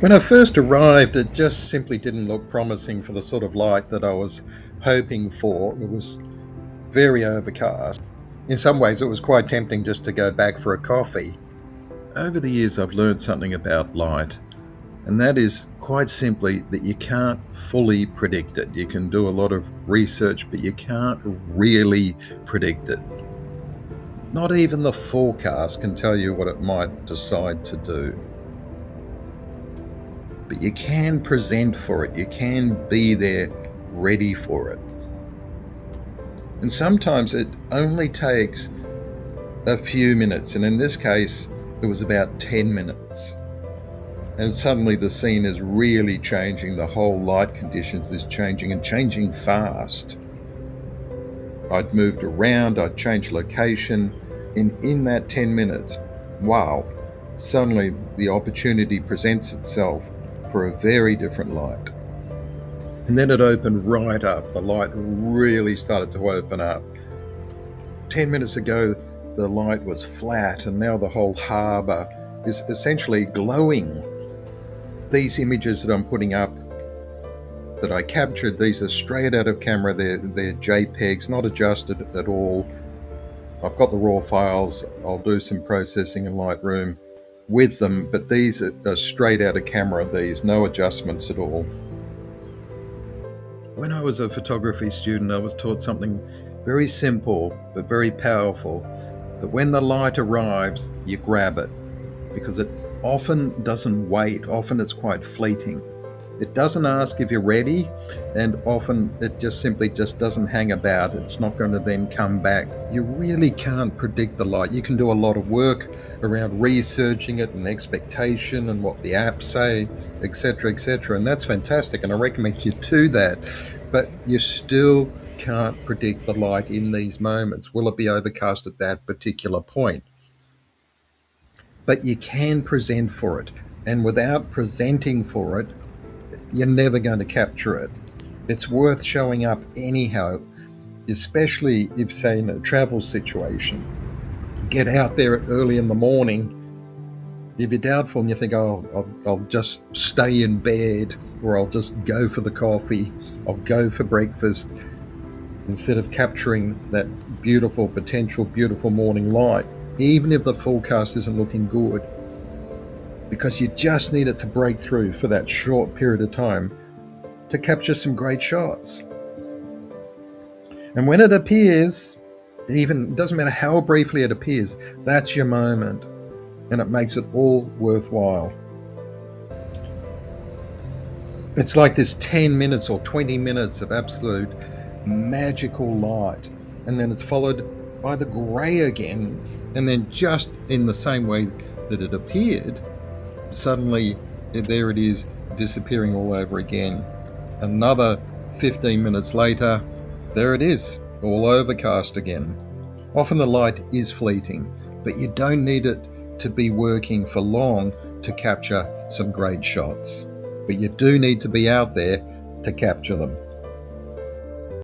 When I first arrived, it just simply didn't look promising for the sort of light that I was hoping for. It was very overcast. In some ways, it was quite tempting just to go back for a coffee. Over the years, I've learned something about light, and that is quite simply that you can't fully predict it. You can do a lot of research, but you can't really predict it. Not even the forecast can tell you what it might decide to do. But you can present for it, you can be there ready for it. And sometimes it only takes a few minutes, and in this case, it was about 10 minutes. And suddenly the scene is really changing, the whole light conditions is changing and changing fast. I'd moved around, I'd changed location, and in that 10 minutes, wow, suddenly the opportunity presents itself for a very different light. And then it opened right up. The light really started to open up. 10 minutes ago, the light was flat, and now the whole harbour is essentially glowing. These images that I'm putting up that I captured, these are straight out of camera. They're JPEGs, not adjusted at all. I've got the raw files. I'll do some processing in Lightroom with them, but these are straight out of camera, these, no adjustments at all. When I was a photography student, I was taught something very simple but very powerful, that when the light arrives, you grab it, because it often doesn't wait, often it's quite fleeting. It doesn't ask if you're ready, and often it just simply doesn't hang about. It's not going to then come back. You really can't predict the light. You can do a lot of work around researching it and expectation and what the apps say, etc., and that's fantastic, and I recommend you do that. But you still can't predict the light in these moments. Will it be overcast at that particular point? But you can present for it, and without presenting for it, you're never going to capture it. It's worth showing up anyhow, especially if, say, in a travel situation. Get out there early in the morning. If you're doubtful and you think, oh, I'll just stay in bed, or I'll just go for the coffee, I'll go for breakfast, instead of capturing that potential beautiful morning light, even if the forecast isn't looking good, because you just need it to break through for that short period of time to capture some great shots. And when it appears, even, it doesn't matter how briefly it appears, that's your moment, and it makes it all worthwhile. It's like this 10 minutes or 20 minutes of absolute magical light, and then it's followed by the grey again, and then just in the same way that it appeared, suddenly there it is, disappearing all over again. Another 15 minutes later, there it is, all overcast again. Often the light is fleeting, but you don't need it to be working for long to capture some great shots. But you do need to be out there to capture them.